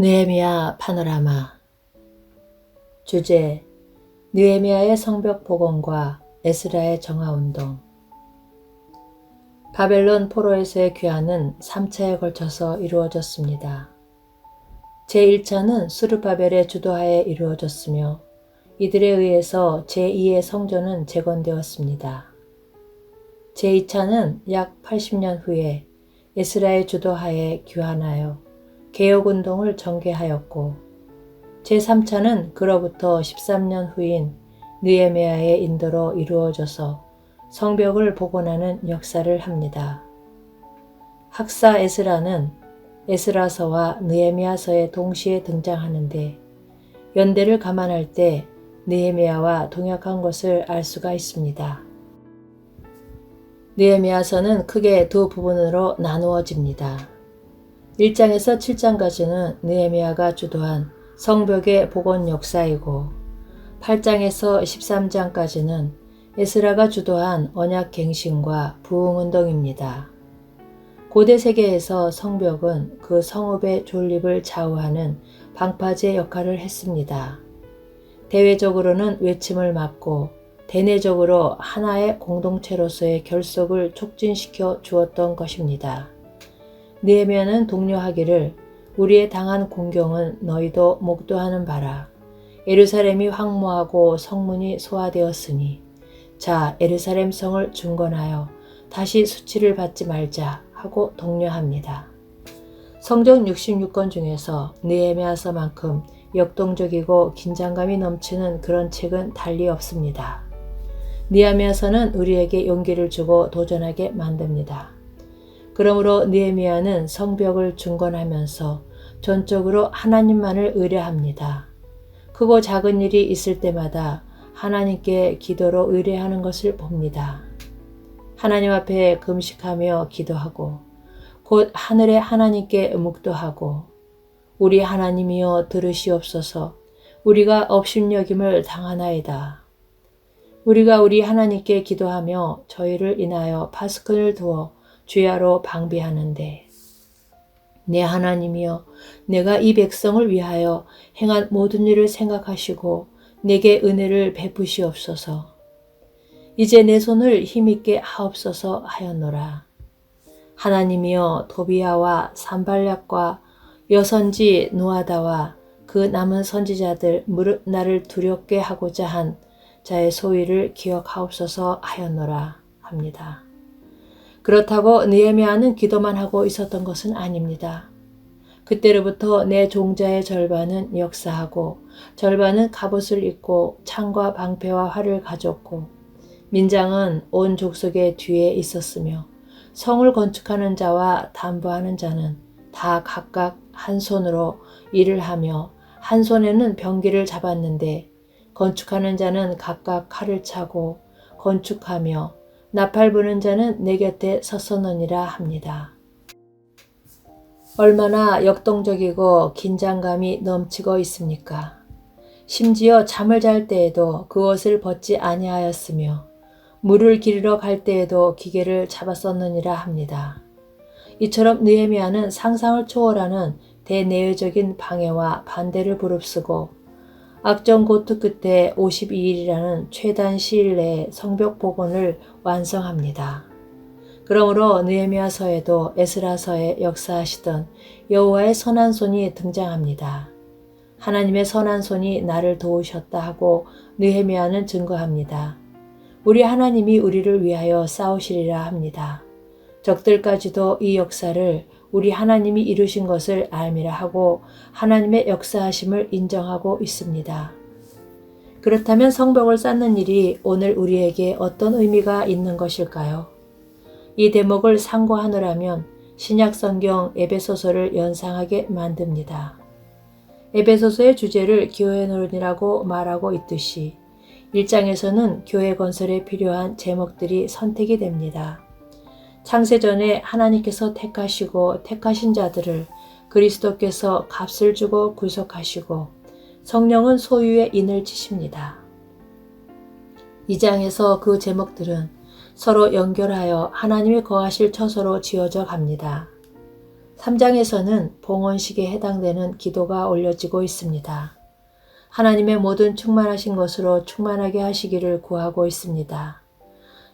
느헤미야 파노라마. 주제: 느헤미야의 성벽 복원과 에스라의 정화운동. 바벨론 포로에서의 귀환은 3차에 걸쳐서 이루어졌습니다. 제1차는 스룹바벨의 주도하에 이루어졌으며 이들에 의해서 제2의 성전은 재건되었습니다. 제2차는 약 80년 후에 에스라의 주도하에 귀환하여 개혁운동을 전개하였고, 제3차는 그로부터 13년 후인 느헤미야의 인도로 이루어져서 성벽을 복원하는 역사를 합니다. 학사 에스라는 에스라서와 느헤미야서에 동시에 등장하는데, 연대를 감안할 때 느헤미야와 동역한 것을 알 수가 있습니다. 느헤미야서는 크게 두 부분으로 나누어집니다. 1장에서 7장까지는 느헤미야가 주도한 성벽의 복원 역사이고, 8장에서 13장까지는 에스라가 주도한 언약 갱신과 부흥운동입니다. 고대 세계에서 성벽은 그 성읍의 존립을 좌우하는 방파제 역할을 했습니다. 대외적으로는 외침을 막고 대내적으로 하나의 공동체로서의 결속을 촉진시켜 주었던 것입니다. 느헤미야는 독려하기를 우리의 당한 공경은 너희도 목도하는 바라. 예루살렘이 황무하고 성문이 소화되었으니 자 예루살렘 성을 중건하여 다시 수치를 받지 말자 하고 독려합니다. 성경 66권 중에서 느헤미야서만큼 역동적이고 긴장감이 넘치는 그런 책은 달리 없습니다. 느헤미야서는 우리에게 용기를 주고 도전하게 만듭니다. 그러므로 느헤미야는 성벽을 중건하면서 전적으로 하나님만을 의뢰합니다. 크고 작은 일이 있을 때마다 하나님께 기도로 의뢰하는 것을 봅니다. 하나님 앞에 금식하며 기도하고 곧 하늘의 하나님께 묵도하고, 우리 하나님이여 들으시옵소서, 우리가 업신여김을 당하나이다. 우리가 우리 하나님께 기도하며 저희를 인하여 파수꾼을 두어 주야로 방비하는데, 내 하나님이여 내가 이 백성을 위하여 행한 모든 일을 생각하시고 내게 은혜를 베푸시옵소서. 이제 내 손을 힘있게 하옵소서 하였노라. 하나님이여 도비야와 산발락과 여선지 노아다와 그 남은 선지자들 무릇 나를 두렵게 하고자 한 자의 소위를 기억하옵소서 하였노라 합니다. 그렇다고 느헤미야는 기도만 하고 있었던 것은 아닙니다. 그때로부터 내 종자의 절반은 역사하고 절반은 갑옷을 입고 창과 방패와 활을 가졌고, 민장은 온 족속의 뒤에 있었으며 성을 건축하는 자와 담보하는 자는 다 각각 한 손으로 일을 하며 한 손에는 병기를 잡았는데, 건축하는 자는 각각 칼을 차고 건축하며 나팔 부는 자는 내 곁에 섰었느니라 합니다. 얼마나 역동적이고 긴장감이 넘치고 있습니까? 심지어 잠을 잘 때에도 그 옷을 벗지 아니하였으며 물을 기르러 갈 때에도 기계를 잡았었느니라 합니다. 이처럼 느헤미야는 상상을 초월하는 대내외적인 방해와 반대를 무릅쓰고 악정고투 끝에 52일이라는 최단 시일 내에 성벽 복원을 완성합니다. 그러므로 느헤미야서에도 에스라서에 역사하시던 여호와의 선한 손이 등장합니다. 하나님의 선한 손이 나를 도우셨다 하고 느헤미야는 증거합니다. 우리 하나님이 우리를 위하여 싸우시리라 합니다. 적들까지도 이 역사를 우리 하나님이 이루신 것을 알미라 하고 하나님의 역사하심을 인정하고 있습니다. 그렇다면 성벽을 쌓는 일이 오늘 우리에게 어떤 의미가 있는 것일까요? 이 대목을 상고하노라면 신약성경 에베소서를 연상하게 만듭니다. 에베소서의 주제를 교회논이라고 말하고 있듯이 1장에서는 교회 건설에 필요한 제목들이 선택이 됩니다. 창세전에 하나님께서 택하시고 택하신 자들을 그리스도께서 값을 주고 구속하시고 성령은 소유의 인을 치십니다. 2장에서 그 제목들은 서로 연결하여 하나님이 거하실 처소로 지어져 갑니다. 3장에서는 봉헌식에 해당되는 기도가 올려지고 있습니다. 하나님의 모든 충만하신 것으로 충만하게 하시기를 구하고 있습니다.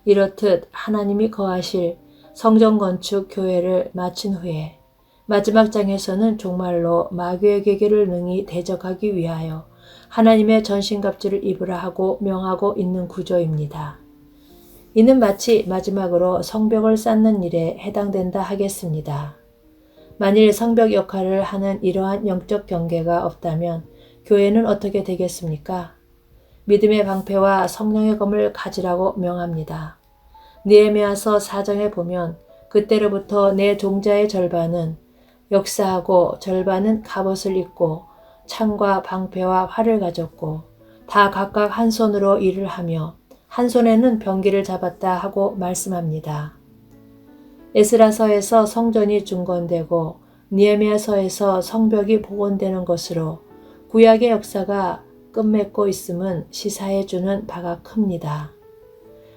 이렇듯 하나님이 거하실 성전 건축 교회를 마친 후에 마지막 장에서는 종말로 마귀의 계계를 능히 대적하기 위하여 하나님의 전신갑주를 입으라 하고 명하고 있는 구조입니다. 이는 마치 마지막으로 성벽을 쌓는 일에 해당된다 하겠습니다. 만일 성벽 역할을 하는 이러한 영적 경계가 없다면 교회는 어떻게 되겠습니까? 믿음의 방패와 성령의 검을 가지라고 명합니다. 느헤미야서 4장에 보면 그때로부터 내 종자의 절반은 역사하고 절반은 갑옷을 입고 창과 방패와 활을 가졌고 다 각각 한 손으로 일을 하며 한 손에는 병기를 잡았다 하고 말씀합니다. 에스라서에서 성전이 중건되고 느헤미야서에서 성벽이 복원되는 것으로 구약의 역사가 끝맺고 있음은 시사해 주는 바가 큽니다.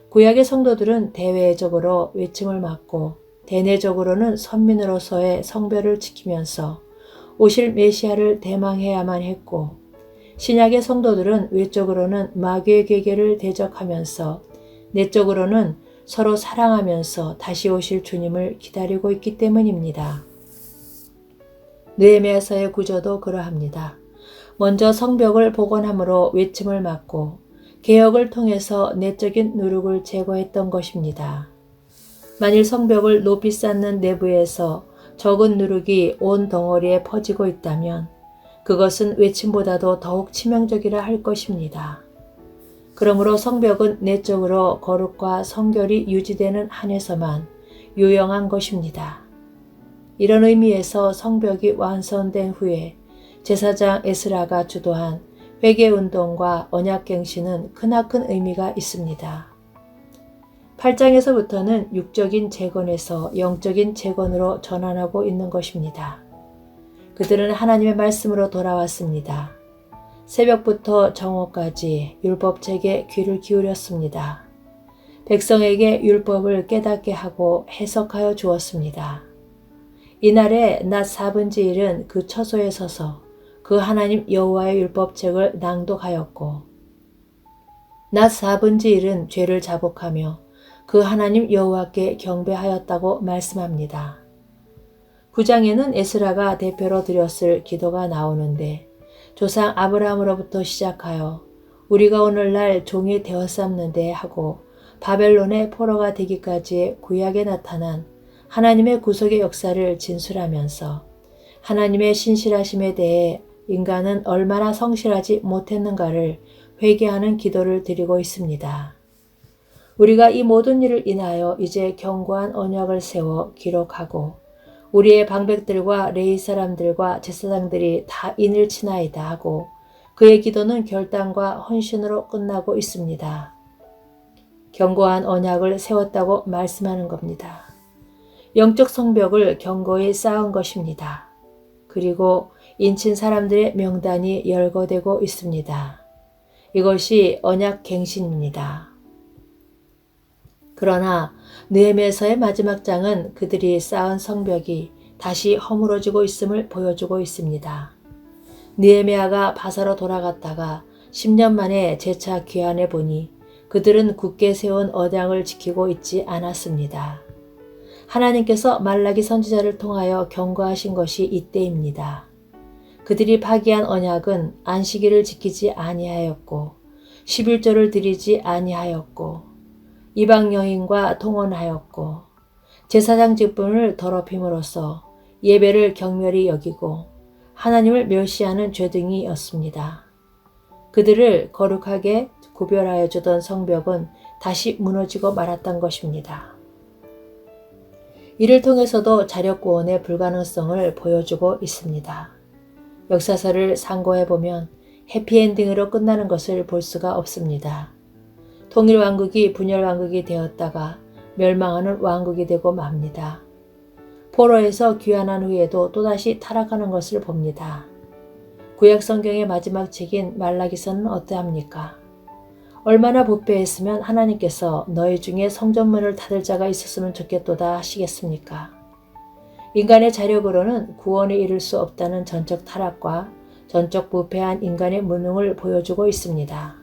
구약의 성도들은 대외적으로 외침을 맡고 대내적으로는 선민으로서의 성별을 지키면서 오실 메시아를 대망해야만 했고, 신약의 성도들은 외적으로는 마귀의 계계를 대적하면서 내적으로는 서로 사랑하면서 다시 오실 주님을 기다리고 있기 때문입니다. 느헤미야서의 구조도 그러합니다. 먼저 성벽을 복원함으로 외침을 맡고 개혁을 통해서 내적인 누룩을 제거했던 것입니다. 만일 성벽을 높이 쌓는 내부에서 적은 누룩이 온 덩어리에 퍼지고 있다면 그것은 외침보다도 더욱 치명적이라 할 것입니다. 그러므로 성벽은 내적으로 거룩과 성결이 유지되는 한에서만 유용한 것입니다. 이런 의미에서 성벽이 완성된 후에 제사장 에스라가 주도한 회개운동과 언약갱신은 크나큰 의미가 있습니다. 8장에서부터는 육적인 재건에서 영적인 재건으로 전환하고 있는 것입니다. 그들은 하나님의 말씀으로 돌아왔습니다. 새벽부터 정오까지 율법책에 귀를 기울였습니다. 백성에게 율법을 깨닫게 하고 해석하여 주었습니다. 이날에 낮 1/4은 그 처소에 서서 그 하나님 여호와의 율법책을 낭독하였고, 낮 1/4은 죄를 자복하며 그 하나님 여호와께 경배하였다고 말씀합니다. 9장에는 에스라가 대표로 드렸을 기도가 나오는데 조상 아브라함으로부터 시작하여 우리가 오늘날 종이 되었삼는데 하고 바벨론의 포로가 되기까지의 구약에 나타난 하나님의 구속의 역사를 진술하면서 하나님의 신실하심에 대해 인간은 얼마나 성실하지 못했는가를 회개하는 기도를 드리고 있습니다. 우리가 이 모든 일을 인하여 이제 견고한 언약을 세워 기록하고 우리의 방백들과 레위 사람들과 제사장들이 다 인을 치나이다 하고 그의 기도는 결단과 헌신으로 끝나고 있습니다. 견고한 언약을 세웠다고 말씀하는 겁니다. 영적 성벽을 견고히 쌓은 것입니다. 그리고 인친 사람들의 명단이 열거되고 있습니다. 이것이 언약 갱신입니다. 그러나 느헤미야서의 마지막 장은 그들이 쌓은 성벽이 다시 허물어지고 있음을 보여주고 있습니다. 느헤미야가 바사로 돌아갔다가 10년 만에 재차 귀환해 보니 그들은 굳게 세운 언약을 지키고 있지 않았습니다. 하나님께서 말라기 선지자를 통하여 경고하신 것이 이때입니다. 그들이 파기한 언약은 안식일을 지키지 아니하였고 11조를 드리지 아니하였고 이방 여인과 통혼하였고 제사장 직분을 더럽힘으로써 예배를 경멸히 여기고 하나님을 멸시하는 죄 등이었습니다. 그들을 거룩하게 구별하여 주던 성벽은 다시 무너지고 말았던 것입니다. 이를 통해서도 자력구원의 불가능성을 보여주고 있습니다. 역사서를 상고해보면 해피엔딩으로 끝나는 것을 볼 수가 없습니다. 통일왕국이 분열왕국이 되었다가 멸망하는 왕국이 되고 맙니다. 포로에서 귀환한 후에도 또다시 타락하는 것을 봅니다. 구약 성경의 마지막 책인 말라기서는 어떠합니까? 얼마나 부패했으면 하나님께서 너희 중에 성전문을 닫을 자가 있었으면 좋겠도다 하시겠습니까? 인간의 자력으로는 구원에 이를 수 없다는 전적 타락과 전적 부패한 인간의 무능을 보여주고 있습니다.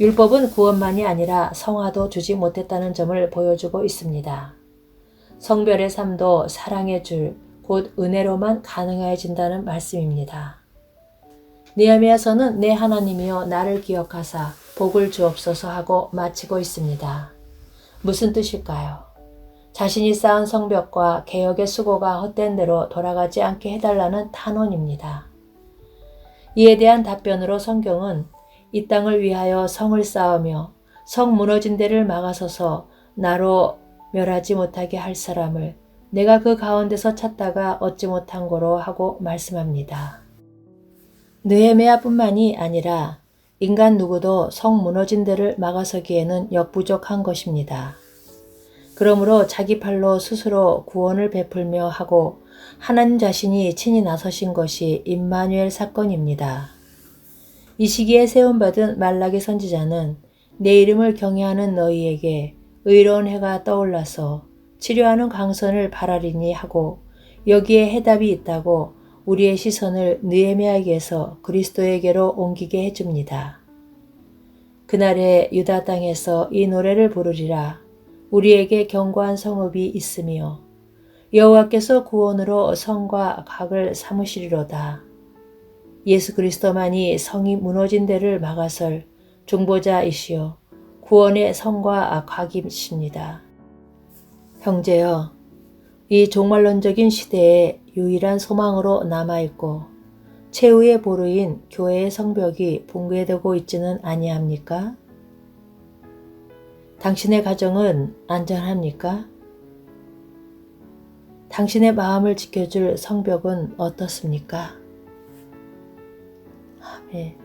율법은 구원만이 아니라 성화도 주지 못했다는 점을 보여주고 있습니다. 성별의 삶도 사랑의 줄, 곧 은혜로만 가능해진다는 말씀입니다. 느헤미야서는 내 하나님이여 나를 기억하사 복을 주옵소서 하고 마치고 있습니다. 무슨 뜻일까요? 자신이 쌓은 성벽과 개혁의 수고가 헛된 대로 돌아가지 않게 해달라는 탄원입니다. 이에 대한 답변으로 성경은 이 땅을 위하여 성을 쌓으며 성 무너진 데를 막아서서 나로 멸하지 못하게 할 사람을 내가 그 가운데서 찾다가 얻지 못한 고로 하고 말씀합니다. 느헤미야뿐만이 아니라 인간 누구도 성 무너진 데를 막아서기에는 역부족한 것입니다. 그러므로 자기 팔로 스스로 구원을 베풀며 하고 하나님 자신이 친히 나서신 것이 임마누엘 사건입니다. 이 시기에 세움받은 말라기 선지자는 내 이름을 경외하는 너희에게 의로운 해가 떠올라서 치료하는 광선을 바라리니 하고 여기에 해답이 있다고 우리의 시선을 느헤미야에게서 그리스도에게로 옮기게 해줍니다. 그날에 유다 땅에서 이 노래를 부르리라. 우리에게 견고한 성읍이 있으며 여호와께서 구원으로 성과 각을 삼으시리로다. 예수 그리스도만이 성이 무너진 데를 막아설 중보자이시요 구원의 성과 각이십니다. 형제여, 이 종말론적인 시대에 유일한 소망으로 남아있고 최후의 보루인 교회의 성벽이 붕괴되고 있지는 아니합니까? 당신의 가정은 안전합니까? 당신의 마음을 지켜줄 성벽은 어떻습니까? 아멘.